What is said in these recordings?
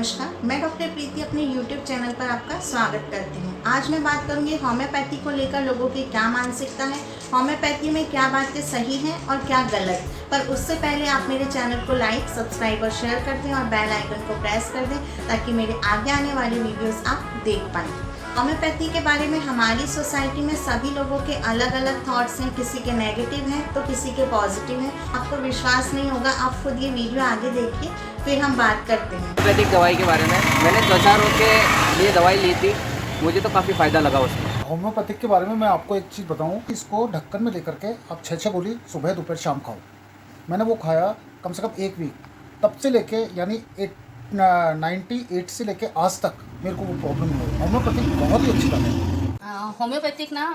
नमस्कार, मैं डॉक्टर प्रीति अपने YouTube चैनल पर आपका स्वागत करती हूँ। आज मैं बात करूँगी होम्योपैथी को लेकर लोगों की क्या मानसिकता है, होम्योपैथी में क्या बातें सही हैं और क्या गलत। पर उससे पहले आप मेरे चैनल को लाइक, सब्सक्राइब और शेयर कर दें और बेल आइकन को प्रेस कर दें ताकि मेरे आगे आने वाली वीडियोज़ आप देख पाएँ। होम्योपैथी के बारे में हमारी सोसाइटी में सभी लोगों के अलग अलग थॉट्स हैं, किसी के नेगेटिव हैं तो किसी के पॉजिटिव हैं। आपको विश्वास नहीं होगा, आप खुद ये वीडियो आगे देखिए, फिर हम बात करते हैं। होम्योपैथिक दवाई के बारे में मैंने त्वचा रोग के लिए दवाई ली थी, मुझे तो काफ़ी फ़ायदा लगा उसमें। होम्योपैथिक के बारे में मैं आपको एक चीज़ बताऊं कि इसको ढक्कन में लेकर के आप 6 गोली सुबह दोपहर शाम खाओ। मैंने वो खाया कम से कम 1 वीक, तब से लेके यानी 98 से लेके आज तक मेरे को वो प्रॉब्लम नहीं हुई। होम्योपैथिक बहुत ही अच्छी बात है। होम्योपैथिक ना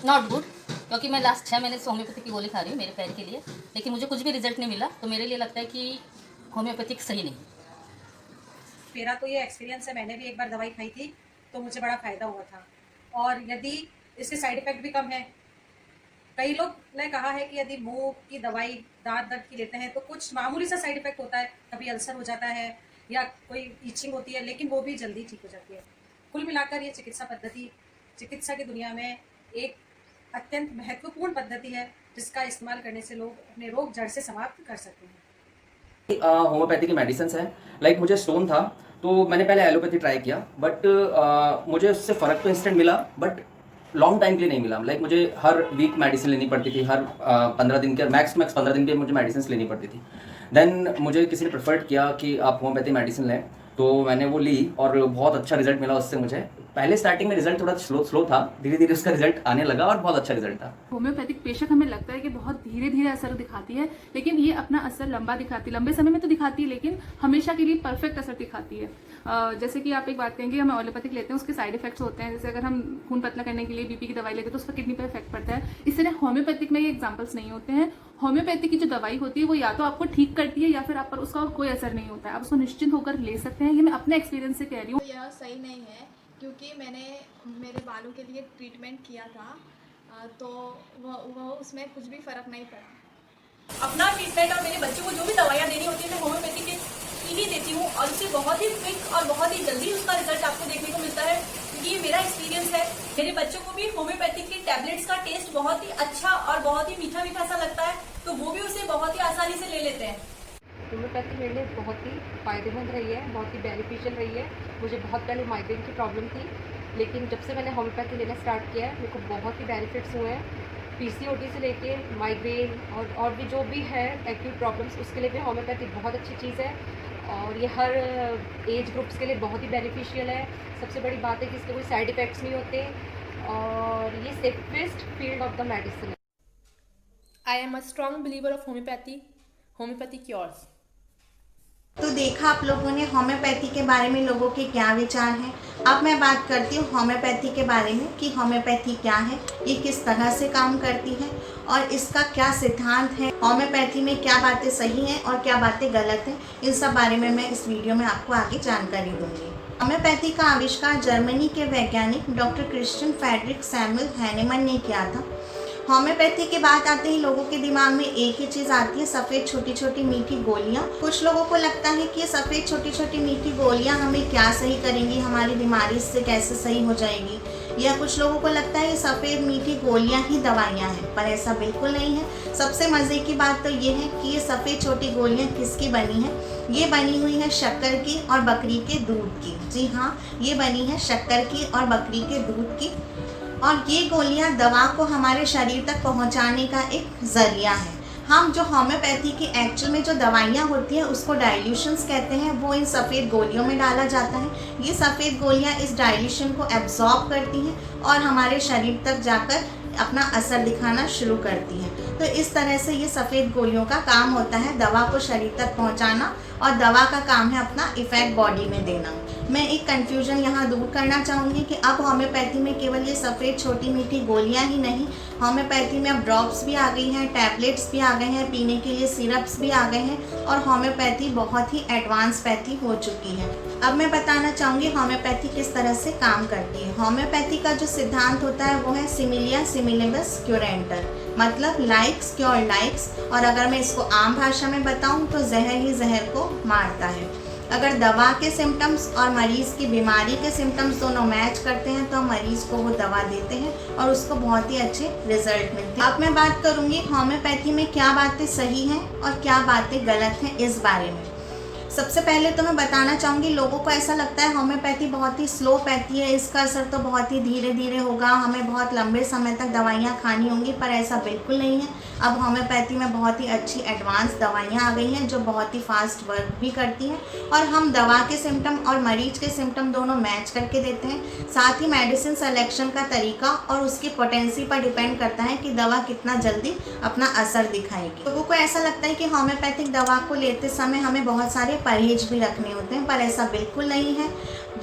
नॉट गुड, क्योंकि मैं लास्ट 6 महीने से होम्योपैथिक की गोली खा रही हूँ मेरे पैर के लिए, लेकिन मुझे कुछ भी रिजल्ट नहीं मिला। तो मेरे लिए लगता है कि होम्योपैथिक सही नहीं। मेरा तो ये एक्सपीरियंस है, मैंने भी एक बार दवाई खाई थी तो मुझे बड़ा फ़ायदा हुआ था, और यदि इसके साइड इफ़ेक्ट भी कम है। कई लोग ने कहा है कि यदि मुंह की दवाई दांत दर्द की लेते हैं तो कुछ मामूली सा साइड इफ़ेक्ट होता है, कभी अल्सर हो जाता है या कोई ईचिंग होती है, लेकिन वो भी जल्दी ठीक हो जाती है। कुल मिलाकर ये चिकित्सा पद्धति चिकित्सा की दुनिया में एक अत्यंत महत्वपूर्ण पद्धति है, जिसका इस्तेमाल करने से लोग अपने रोग जड़ से समाप्त कर सकते हैं। होम्योपैथी की मेडिसिन है, लाइक मुझे स्टोन था तो मैंने पहले एलोपैथी ट्राई किया, बट मुझे उससे फ़र्क तो इंस्टेंट मिला, बट लॉन्ग टाइम के लिए नहीं मिला। लाइक मुझे हर वीक मेडिसिन लेनी पड़ती थी, हर 15 दिन के मैक्स 15 दिन के मुझे मेडिसिन लेनी पड़ती थी। देन मुझे किसी ने प्रेफर्ड किया कि आप होम्योपैथी मेडिसिन लें, तो मैंने वो ली और बहुत अच्छा रिजल्ट मिला उससे मुझे। पहले स्टार्टिंग में रिजल्ट थोड़ा स्लो था, धीरे धीरे उसका रिजल्ट आने लगा और बहुत अच्छा रिजल्ट था। होम्योपैथिक बेशक हमें लगता है कि बहुत धीरे धीरे असर दिखाती है, लेकिन ये अपना असर लंबे समय में तो दिखाती है, लेकिन हमेशा के लिए परफेक्ट असर दिखाती है। जैसे कि आप एक बात कहेंगे, हम एलोपैथिक लेते हैं, उसके साइड इफेक्ट्स होते हैं। जैसे अगर हम खून पतला करने के लिए बीपी की दवाई लेते हैं तो उसका किडनी पर इफेक्ट पड़ता है। इस तरह होम्योपैथिक में ये एग्जाम्पल्स नहीं होते हैं। होम्योपैथिक की जो दवाई होती है वो या तो आपको ठीक करती है या फिर आप पर उसका कोई असर नहीं होता है। आप उसको निश्चिंत होकर ले सकते हैं। ये मैं अपने एक्सपीरियंस से कह रही हूँ। यह सही नहीं है, क्योंकि मैंने मेरे बालों के लिए ट्रीटमेंट किया था, तो वह उसमें कुछ भी फ़र्क नहीं पड़ा। अपना ट्रीटमेंट और मेरे बच्चों को जो भी दवाइयाँ देनी होती है मैं होम्योपैथी की ही देती हूँ, और उससे बहुत ही क्विक और बहुत ही जल्दी उसका रिजल्ट आपको देखने को मिलता है, क्योंकि ये मेरा एक्सपीरियंस है। मेरे बच्चों को भी होम्योपैथी की टैबलेट्स का टेस्ट बहुत ही अच्छा और बहुत ही मीठा मीठा सा लगता है, तो वो भी उसे बहुत ही आसानी से ले लेते हैं। होम्योपैथी मेरे लिए बहुत ही फ़ायदेमंद रही है, बहुत ही बेनिफिशियल रही है। मुझे बहुत पहले माइग्रेन की प्रॉब्लम थी, लेकिन जब से मैंने होम्योपैथी लेना स्टार्ट किया है मेरे को बहुत ही बेनिफिट्स हुए हैं। पीसीओडी से लेके माइग्रेन और भी जो भी है एक्यूट प्रॉब्लम्स, उसके लिए भी होम्योपैथी बहुत अच्छी चीज़ है, और ये हर एज ग्रुप्स के लिए बहुत ही बेनिफिशियल है। सबसे बड़ी बात है कि इसके कोई साइड इफ़ेक्ट्स नहीं होते, और ये safest field of the medicine है। I am a strong believer of homeopathy. Homeopathy cures. तो देखा आप लोगों ने होम्योपैथी के बारे में लोगों के क्या विचार हैं। अब मैं बात करती हूँ होम्योपैथी के बारे में कि होम्योपैथी क्या है, ये किस तरह से काम करती है और इसका क्या सिद्धांत है, होम्योपैथी में क्या बातें सही हैं और क्या बातें गलत हैं। इन सब बारे में मैं इस वीडियो में आपको आगे जानकारी दूंगी। होम्योपैथी का आविष्कार जर्मनी के वैज्ञानिक doctor Christian Friedrich Samuel Hahnemann ने किया था। होम्योपैथी की बात आते ही लोगों के दिमाग में एक ही चीज़ आती है, सफ़ेद छोटी छोटी मीठी गोलियाँ। कुछ लोगों को लगता है कि ये सफ़ेद छोटी छोटी मीठी गोलियाँ हमें क्या सही करेंगी, हमारी बीमारी इससे कैसे सही हो जाएगी, या कुछ लोगों को लगता है ये सफ़ेद मीठी गोलियाँ ही दवाइयाँ हैं, पर ऐसा बिल्कुल नहीं है। सबसे मज़े की बात तो ये है कि ये सफ़ेद छोटी गोलियाँ किसकी बनी हैं। ये बनी हुई है शक्कर की और बकरी के दूध की। जी हाँ, ये बनी है शक्कर की और बकरी के दूध की, और ये गोलियां दवा को हमारे शरीर तक पहुंचाने का एक ज़रिया है। हम जो होम्योपैथी की एक्चुअल में जो दवाइयां होती हैं उसको डाइल्यूशंस कहते हैं, वो इन सफ़ेद गोलियों में डाला जाता है। ये सफ़ेद गोलियां इस डाइल्यूशन को एब्जॉर्ब करती हैं और हमारे शरीर तक जाकर अपना असर दिखाना शुरू करती हैं। तो इस तरह से ये सफ़ेद गोलियों का काम होता है, दवा को शरीर तक पहुंचाना, और दवा का काम है अपना इफ़ेक्ट बॉडी में देना। मैं एक कन्फ्यूजन यहाँ दूर करना चाहूँगी कि अब होम्योपैथी में केवल ये सफ़ेद छोटी मीठी गोलियाँ ही नहीं, होम्योपैथी में अब ड्रॉप्स भी आ गई हैं, टैबलेट्स भी आ गए हैं, पीने के लिए सिरप्स भी आ गए हैं, और होम्योपैथी बहुत ही एडवांस पैथी हो चुकी है। अब मैं बताना चाहूँगी होम्योपैथी किस तरह से काम करती है। होम्योपैथी का जो सिद्धांत होता है वो है सिमिलिया सिमिलिबस क्यूरेंटर, मतलब लाइक्स क्योर लाइक्स, और अगर मैं इसको आम भाषा में बताऊँ तो जहर ही जहर को मारता है। अगर दवा के सिम्टम्स और मरीज़ की बीमारी के सिम्टम्स दोनों मैच करते हैं तो मरीज़ को वो दवा देते हैं और उसको बहुत ही अच्छे रिजल्ट मिलते हैं। अब मैं बात करूँगी होम्योपैथी में क्या बातें सही हैं और क्या बातें गलत हैं इस बारे में। सबसे पहले तो मैं बताना चाहूँगी, लोगों को ऐसा लगता है होम्योपैथी बहुत ही स्लो पैथी है, इसका असर तो बहुत ही धीरे धीरे होगा, हमें बहुत लंबे समय तक दवाइयाँ खानी होंगी, पर ऐसा बिल्कुल नहीं है। अब होम्योपैथी में बहुत ही अच्छी एडवांस दवाइयाँ आ गई हैं जो बहुत ही फास्ट वर्क भी करती हैं और हम दवा के सिम्टम और मरीज के सिम्टम दोनों मैच करके देते हैं। साथ ही मेडिसिन सिलेक्शन का तरीका और उसकी पोटेंसी पर डिपेंड करता है कि दवा कितना जल्दी अपना असर दिखाएगी। लोगों को ऐसा लगता है कि होम्योपैथिक दवा को लेते समय हमें बहुत सारे परहेज भी रखने होते हैं, पर ऐसा बिल्कुल नहीं है।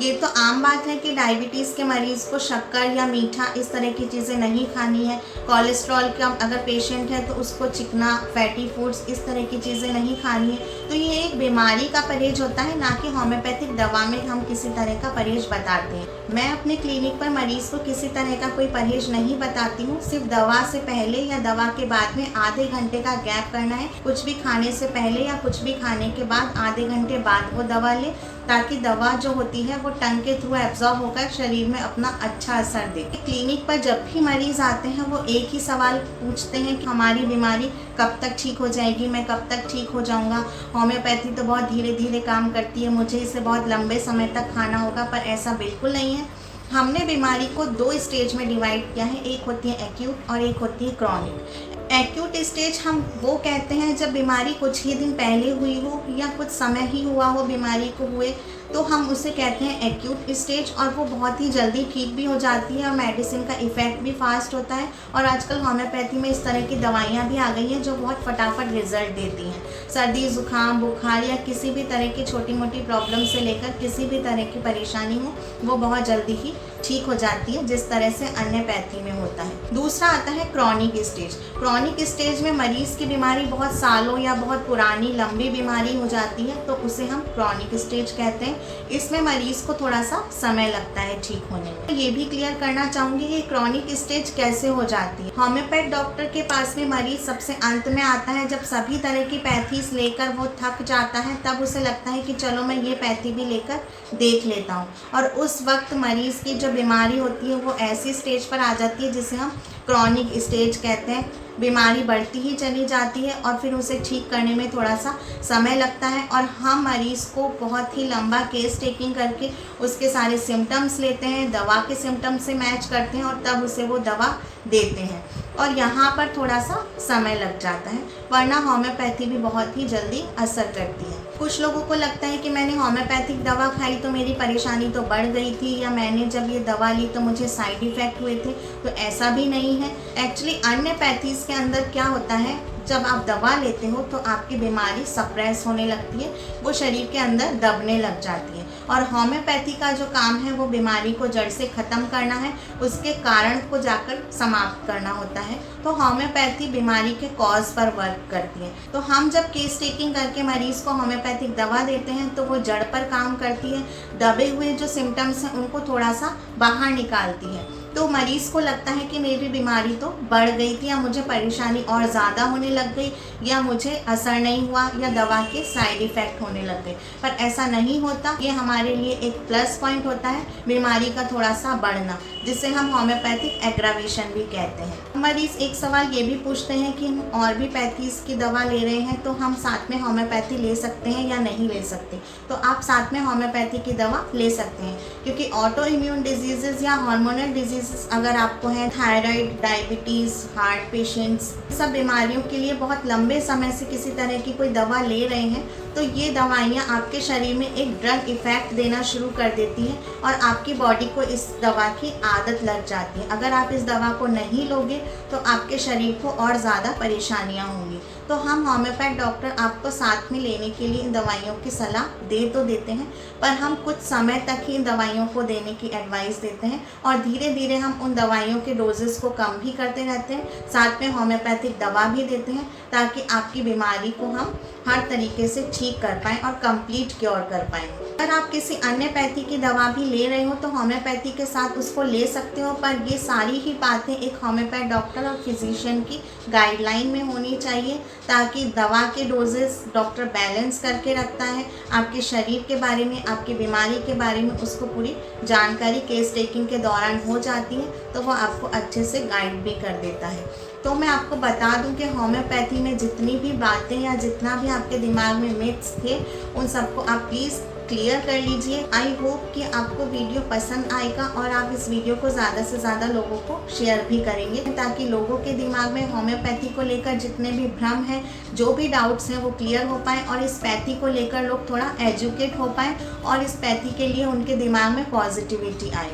ये तो आम बात है कि डायबिटीज़ के मरीज़ को शक्कर या मीठा इस तरह की चीज़ें नहीं खानी है। कोलेस्ट्रॉल का अगर पेशेंट है तो उसको चिकना, फैटी फूड्स इस तरह की चीज़ें नहीं खानी है। तो ये एक बीमारी का परहेज होता है, ना कि होम्योपैथिक दवा में हम किसी तरह का परहेज बताते हैं। मैं अपने क्लिनिक पर मरीज़ को किसी तरह का कोई परहेज नहीं बताती हूँ। सिर्फ दवा से पहले या दवा के बाद में आधे घंटे का गैप करना है। कुछ भी खाने से पहले या कुछ भी खाने के बाद आधे घंटे बाद वो दवा ले, ताकि दवा जो होती है वो टंग के थ्रू एब्जॉर्ब होकर शरीर में अपना अच्छा असर दे। क्लिनिक पर जब भी मरीज़ आते हैं वो एक ही सवाल पूछते हैं कि हमारी बीमारी कब तक ठीक हो जाएगी, मैं कब तक ठीक हो जाऊंगा। होम्योपैथी तो बहुत धीरे धीरे काम करती है, मुझे इसे बहुत लंबे समय तक खाना होगा, पर ऐसा बिल्कुल नहीं है। हमने बीमारी को 2 स्टेज में डिवाइड किया है, एक होती है एक्यूट और एक होती है क्रॉनिक। एक्यूट स्टेज हम वो कहते हैं जब बीमारी कुछ ही दिन पहले हुई हो या कुछ समय ही हुआ हो बीमारी को हुए, तो हम उसे कहते हैं एक्यूट स्टेज, और वो बहुत ही जल्दी ठीक भी हो जाती है और मेडिसिन का इफ़ेक्ट भी फास्ट होता है। और आजकल होम्योपैथी में इस तरह की दवाइयाँ भी आ गई हैं जो बहुत फटाफट रिजल्ट देती हैं। सर्दी, ज़ुकाम, बुखार या किसी भी तरह की छोटी मोटी प्रॉब्लम से लेकर किसी भी तरह की परेशानी हो, वो बहुत जल्दी ही ठीक हो जाती है, जिस तरह से अन्य पैथी में होता है। दूसरा आता है क्रॉनिक स्टेज। क्रॉनिक स्टेज में मरीज़ की बीमारी बहुत सालों या बहुत पुरानी लंबी बीमारी हो जाती है, तो उसे हम क्रॉनिक स्टेज कहते हैं। इसमें मरीज़ को थोड़ा सा समय लगता है ठीक होने में। ये भी क्लियर करना चाहूँगी कि क्रॉनिक स्टेज कैसे हो जाती है। होम्योपैथ डॉक्टर के पास में मरीज़ सबसे अंत में आता है, जब सभी तरह की पैथीज लेकर वो थक जाता है, तब उसे लगता है कि चलो मैं ये पैथी भी लेकर देख लेता हूँ। और उस वक्त मरीज़ की जो बीमारी होती है वो ऐसी स्टेज पर आ जाती है जिसे हम क्रॉनिक स्टेज कहते हैं। बीमारी बढ़ती ही चली जाती है और फिर उसे ठीक करने में थोड़ा सा समय लगता है, और हम मरीज़ को बहुत ही लंबा केस टेकिंग करके उसके सारे सिम्टम्स लेते हैं, दवा के सिम्टम्स से मैच करते हैं और तब उसे वो दवा देते हैं, और यहाँ पर थोड़ा सा समय लग जाता है। वरना होम्योपैथी भी बहुत ही जल्दी असर करती है। कुछ लोगों को लगता है कि मैंने होम्योपैथिक दवा खाई तो मेरी परेशानी तो बढ़ गई थी, या मैंने जब ये दवा ली तो मुझे साइड इफ़ेक्ट हुए थे, तो ऐसा भी नहीं है। एक्चुअली अन्य पैथीज़ के अंदर क्या होता है, जब आप दवा लेते हो तो आपकी बीमारी सप्रेस होने लगती है, वो शरीर के अंदर दबने लग जाती है। और होम्योपैथी का जो काम है वो बीमारी को जड़ से ख़त्म करना है, उसके कारण को जाकर समाप्त करना होता है। तो होम्योपैथी बीमारी के कॉज पर वर्क करती है। तो हम जब केस टेकिंग करके मरीज़ को होम्योपैथिक दवा देते हैं तो वो जड़ पर काम करती है, दबे हुए जो सिम्टम्स हैं उनको थोड़ा सा बाहर निकालती है। तो मरीज़ को लगता है कि मेरी बीमारी तो बढ़ गई थी, या मुझे परेशानी और ज़्यादा होने लग गई, या मुझे असर नहीं हुआ, या दवा के साइड इफ़ेक्ट होने लग गए। पर ऐसा नहीं होता। ये हमारे लिए एक प्लस पॉइंट होता है, बीमारी का थोड़ा सा बढ़ना, जिसे हम होम्योपैथिक एग्रावेशन भी कहते हैं। मरीज़ एक सवाल ये भी पूछते हैं कि हम और भी पैथीज़ की दवा ले रहे हैं तो हम साथ में होम्योपैथी ले सकते हैं या नहीं ले सकते। तो आप साथ में होम्योपैथी की दवा ले सकते हैं, क्योंकि ऑटो इम्यून डिजीज़ या हार्मोनल डिजीज़ अगर आपको है, थायराइड, डायबिटीज़, हार्ट पेशेंट्स, सब बीमारियों के लिए बहुत लंबे समय से किसी तरह की कोई दवा ले रहे हैं, तो ये दवाइयाँ आपके शरीर में एक ड्रग इफ़ेक्ट देना शुरू कर देती हैं और आपकी बॉडी को इस दवा की आदत लग जाती है। अगर आप इस दवा को नहीं लोगे तो आपके शरीर को और ज़्यादा परेशानियाँ होंगी। तो हम होम्योपैथ डॉक्टर आपको साथ में लेने के लिए इन दवाइयों की सलाह दे तो देते हैं, पर हम कुछ समय तक ही इन दवाइयों को देने की एडवाइस देते हैं, और धीरे धीरे हम उन दवाइयों के डोजेस को कम भी करते रहते हैं। साथ में होम्योपैथिक दवा भी देते हैं ताकि आपकी बीमारी को हम हर तरीके से ठीक ठीक कर पाएँ और कंप्लीट क्योर कर पाएँ। अगर आप किसी अन्य पैथी की दवा भी ले रहे हो तो होम्योपैथी के साथ उसको ले सकते हो, पर ये सारी ही बातें एक होम्योपैथ डॉक्टर और फिजिशियन की गाइडलाइन में होनी चाहिए, ताकि दवा के डोजेस डॉक्टर बैलेंस करके रखता है। आपके शरीर के बारे में, आपकी बीमारी के बारे में उसको पूरी जानकारी केस टेकिंग के दौरान हो जाती है, तो वो आपको अच्छे से गाइड भी कर देता है। तो मैं आपको बता दूं कि होम्योपैथी में जितनी भी बातें या जितना भी आपके दिमाग में मिथ्स थे, उन सबको आप प्लीज़ क्लियर कर लीजिए। आई होप कि आपको वीडियो पसंद आएगा और आप इस वीडियो को ज़्यादा से ज़्यादा लोगों को शेयर भी करेंगे, ताकि लोगों के दिमाग में होम्योपैथी को लेकर जितने भी भ्रम हैं, जो भी डाउट्स हैं, वो क्लियर हो पाएँ और इस पैथी को लेकर लोग थोड़ा एजुकेट हो पाएँ और इस पैथी के लिए उनके दिमाग में पॉजिटिविटी आए।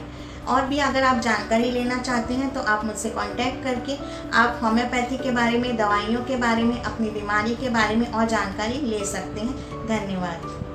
और भी अगर आप जानकारी लेना चाहते हैं तो आप मुझसे कांटेक्ट करके आप होम्योपैथी के बारे में, दवाइयों के बारे में, अपनी बीमारी के बारे में और जानकारी ले सकते हैं। धन्यवाद।